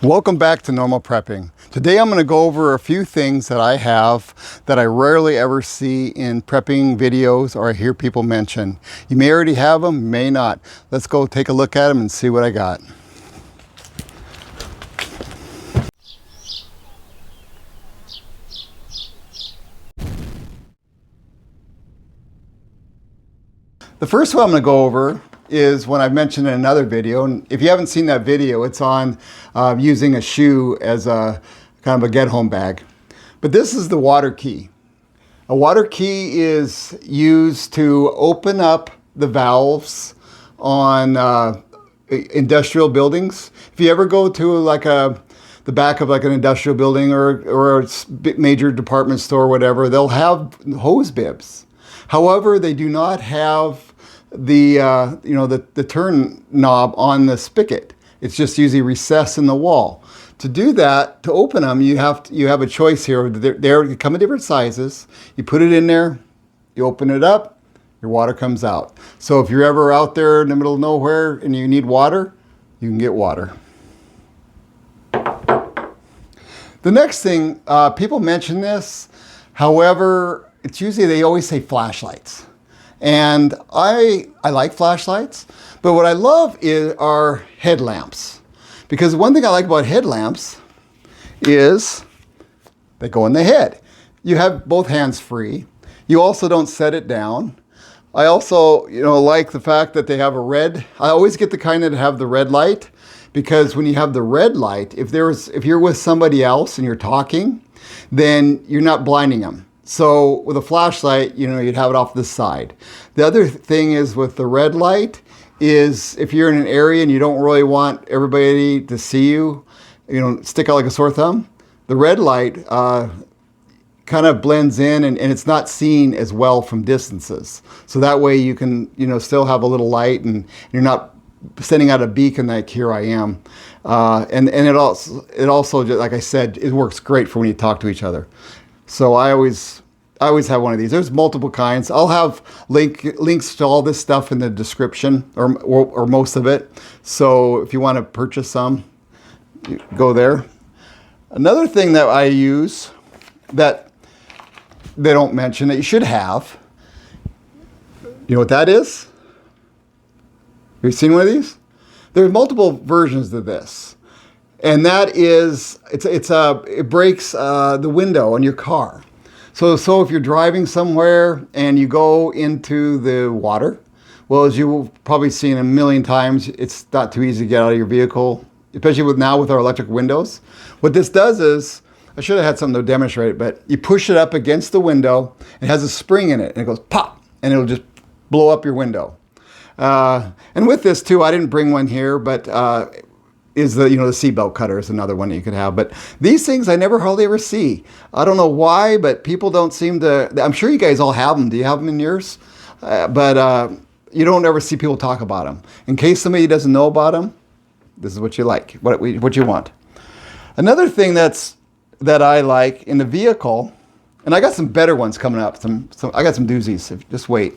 Welcome back to Normal Prepping. Today I'm going to go over a few things that I have that I rarely ever see in prepping videos or I hear people mention. You may already have them, may not. Let's go take a look at them and see what I got. The first one I'm going to go over is one I've mentioned in another video, and if you haven't seen that video, it's on using a shoe as a kind of a get-home bag. But this is the water key. A water key is used to open up the valves on industrial buildings. If you ever go to the back of like an industrial building or a major department store or whatever, they'll have hose bibs. However, they do not have the turn knob on the spigot. It's just usually recessed in the wall. To do that, to open them, you have a choice here. They come in different sizes. You put it in there, you open it up, your water comes out. So if you're ever out there in the middle of nowhere and you need water, you can get water. The next thing, people mention this. However, it's usually, they always say flashlights. And I like flashlights, but what I love are headlamps. Because one thing I like about headlamps is they go in the head. You have both hands free. You also don't set it down. I also, like the fact that they have a red. I always get the kind that have the red light, because when you have the red light, if you're with somebody else and you're talking, then you're not blinding them. So with a flashlight, you'd have it off the side. The other thing is with the red light is if you're in an area and you don't really want everybody to see you, stick out like a sore thumb, the red light kind of blends in and it's not seen as well from distances. So that way you can, still have a little light and you're not sending out a beacon like here I am. And it also, like I said, it works great for when you talk to each other. So I always have one of these. There's multiple kinds. I'll have links to all this stuff in the description or most of it. So if you want to purchase some, go there. Another thing that I use that they don't mention that you should have, you know what that is? Have you seen one of these? There's multiple versions of this. And that is, it breaks the window on your car. So if you're driving somewhere and you go into the water, well, as you've probably seen a million times, it's not too easy to get out of your vehicle, especially with our electric windows. What this does is, I should have had something to demonstrate it, but you push it up against the window, it has a spring in it, and it goes pop, and it'll just blow up your window. And with this too, I didn't bring one here, but is the seatbelt cutter is another one that you could have. But these things I never hardly ever see. I don't know why, but people don't seem to. I'm sure you guys all have them. Do you have them in yours? But you don't ever see people talk about them. In case somebody doesn't know about them, this is what you like, what you want. Another thing that I like in the vehicle, and I got some better ones coming up. I got some doozies. Just wait.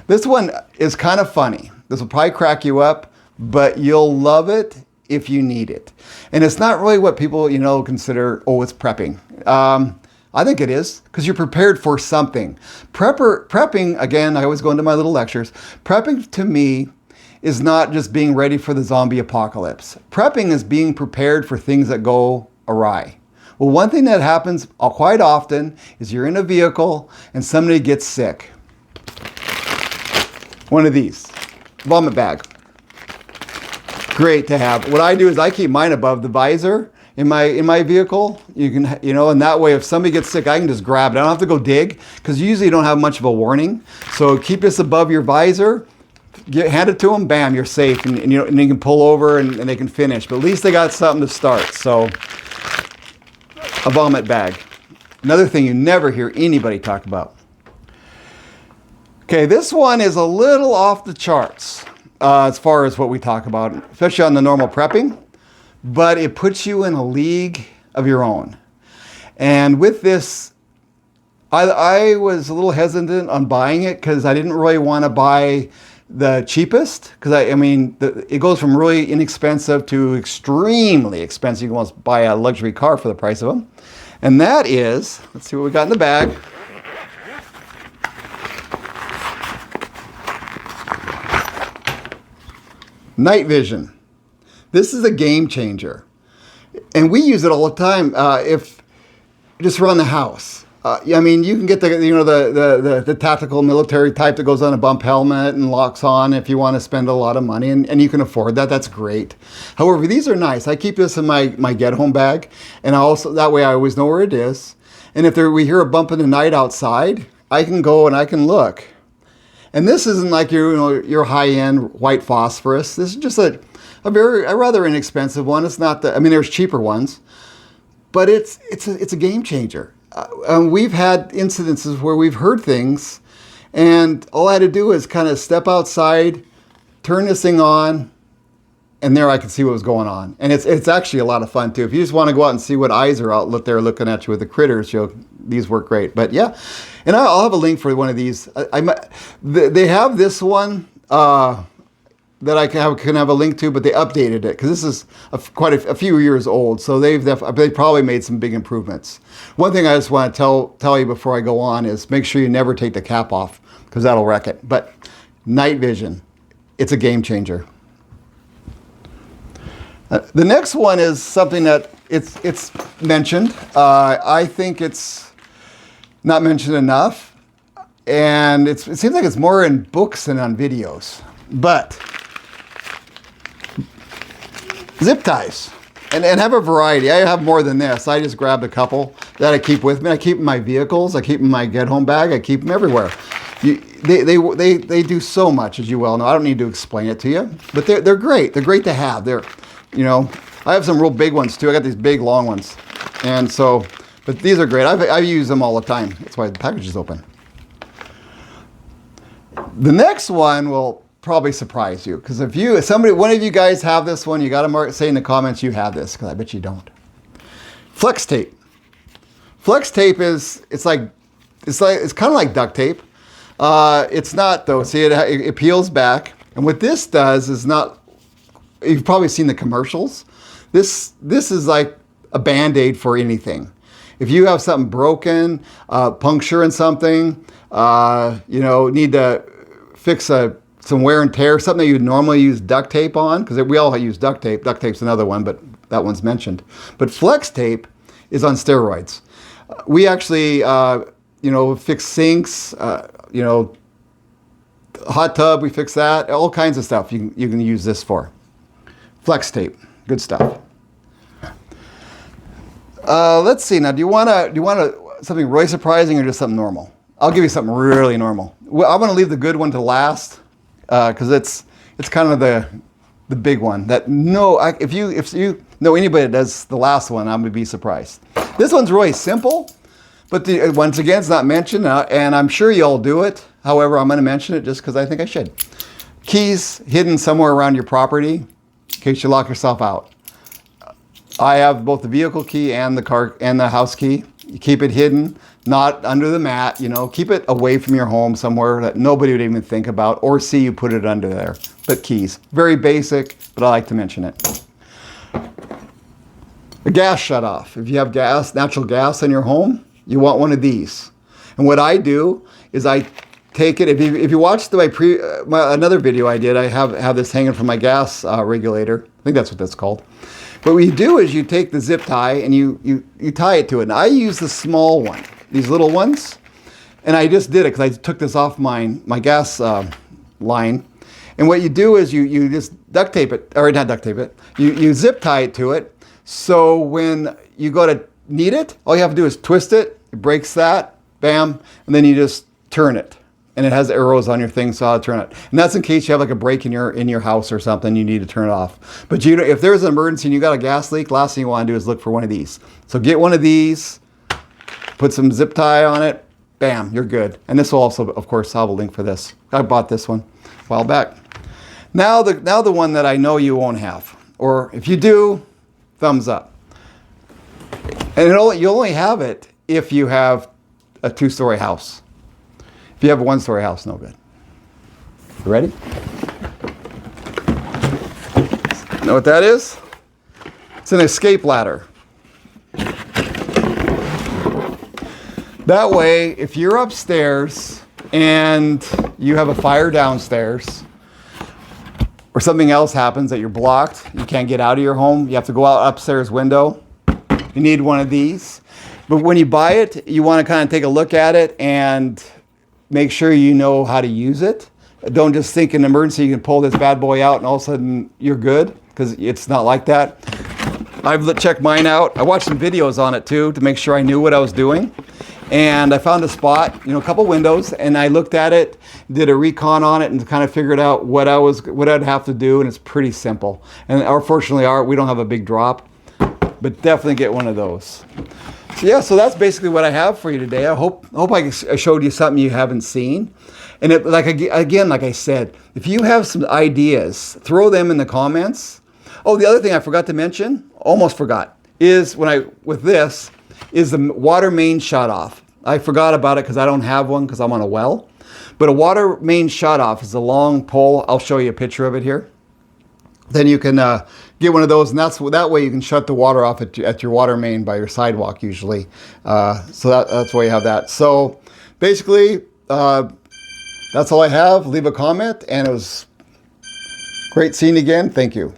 This one is kind of funny. This will probably crack you up, but you'll love it if you need it. And it's not really what people, consider, it's prepping. I think it is, because you're prepared for something. Prepping, again, I always go into my little lectures. Prepping to me is not just being ready for the zombie apocalypse. Prepping is being prepared for things that go awry. Well, one thing that happens quite often is you're in a vehicle and somebody gets sick. One of these, vomit bag. Great to have. What I do is I keep mine above the visor in my vehicle. You can, and that way if somebody gets sick, I can just grab it. I don't have to go dig, because you usually don't have much of a warning. So keep this above your visor, hand it to them, bam, you're safe, and you can pull over and they can finish. But at least they got something to start. So a vomit bag. Another thing you never hear anybody talk about. Okay, this one is a little off the charts. As far as what we talk about, especially on the normal prepping, but it puts you in a league of your own. And with this, I was a little hesitant on buying it because I didn't really want to buy the cheapest, because I mean, it goes from really inexpensive to extremely expensive. You can almost buy a luxury car for the price of them. And that is, let's see what we got in the bag. Night vision. This is a game changer. And we use it all the time. If just around the house. I mean, you can get the tactical military type that goes on a bump helmet and locks on if you want to spend a lot of money, and you can afford that. That's great. However, these are nice. I keep this in my get home bag, and that way I always know where it is. And if we hear a bump in the night outside, I can go and I can look. And this isn't like your high-end white phosphorus. This is just a rather inexpensive one. It's not I mean, there's cheaper ones, but it's a game changer. We've had incidences where we've heard things, and all I had to do is kind of step outside, turn this thing on, and there I could see what was going on. And it's actually a lot of fun too. If you just want to go out and see what eyes are out there looking at you with the critters, these work great. But yeah, and I'll have a link for one of these. They have this one that I can have a link to, but they updated it because this is quite a few years old. So they probably made some big improvements. One thing I just want to tell you before I go on is make sure you never take the cap off because that'll wreck it. But night vision, it's a game changer. The next one is something that it's mentioned. I think it's not mentioned enough, and it seems like it's more in books than on videos. But zip ties, and have a variety. I have more than this. I just grabbed a couple that I keep with me. I keep in my vehicles. I keep in my get-home bag. I keep them everywhere. They do so much, as you well know. I don't need to explain it to you, but they're great. They're great to have. I have some real big ones too. I got these big long ones, and so, but these are great. I use them all the time. That's why the package is open. The next one will probably surprise you, because one of you guys have this one, you got to say in the comments you have this, because I bet you don't. Flex tape. Flex tape it's kind of like duct tape. It's not though. See, it peels back, and what this does is not. You've probably seen the commercials. This is like a Band-Aid for anything. If you have something broken, puncture in something, need to fix some wear and tear, something that you'd normally use duct tape on, because we all use duct tape. Duct tape's another one, but that one's mentioned. But flex tape is on steroids. We actually, fix sinks, hot tub, we fix that. All kinds of stuff you can use this for. Flex tape, good stuff. Let's see now. Do you want something really surprising or just something normal? I'll give you something really normal. Well, I'm going to leave the good one to last because it's kind of the big one. If you know anybody that does the last one, I'm going to be surprised. This one's really simple, but once again, it's not mentioned, and I'm sure you all do it. However, I'm going to mention it just because I think I should. Keys hidden somewhere around your property in case you lock yourself out. I have both the vehicle key and the car and the house key. You keep it hidden, not under the mat, keep it away from your home somewhere that nobody would even think about or see you put it under there. But keys, very basic, but I like to mention it. A gas shut off. If you have natural gas in your home, you want one of these. And what I do is I take it, if you watched another video I did, I have this hanging from my gas regulator. I think that's what that's called. But what you do is you take the zip tie and you tie it to it. And I use the small one, these little ones. And I just did it because I took this off my gas line. And what you do is you just duct tape it, or not duct tape it, you zip tie it to it. So when you go to need it, all you have to do is twist it, it breaks that, bam, and then you just turn it. And it has arrows on your thing, so I'll turn it. And that's in case you have like a break in your house or something, you need to turn it off. But if there's an emergency and you got a gas leak, last thing you want to do is look for one of these. So get one of these, put some zip tie on it, bam, you're good. And this will also, of course, I'll have a link for this. I bought this one a while back. Now the one that I know you won't have, or if you do, thumbs up. And you only have it if you have a 2-story house. If you have a 1-story house, no good. You ready? Know what that is? It's an escape ladder. That way, if you're upstairs and you have a fire downstairs, or something else happens that you're blocked, you can't get out of your home, you have to go out upstairs window, you need one of these. But when you buy it, you want to kind of take a look at it and make sure you know how to use it. Don't just think in an emergency you can pull this bad boy out and all of a sudden you're good, because it's not like that. I've checked mine out. I watched some videos on it too to make sure I knew what I was doing. And I found a spot, a couple windows, and I looked at it, did a recon on it, and kind of figured out what I'd have to do, and it's pretty simple. And unfortunately, we don't have a big drop, but definitely get one of those. So yeah, so that's basically what I have for you today. I hope I showed you something you haven't seen. And like I said, if you have some ideas, throw them in the comments. Oh, the other thing I forgot to mention, almost forgot, is with this is the water main shut off. I forgot about it because I don't have one because I'm on a well. But a water main shut off is a long pole. I'll show you a picture of it here. Then you can get one of those, and that way you can shut the water off at your water main by your sidewalk usually. So that's why you have that. So basically, that's all I have. Leave a comment, and it was great seeing you again. Thank you.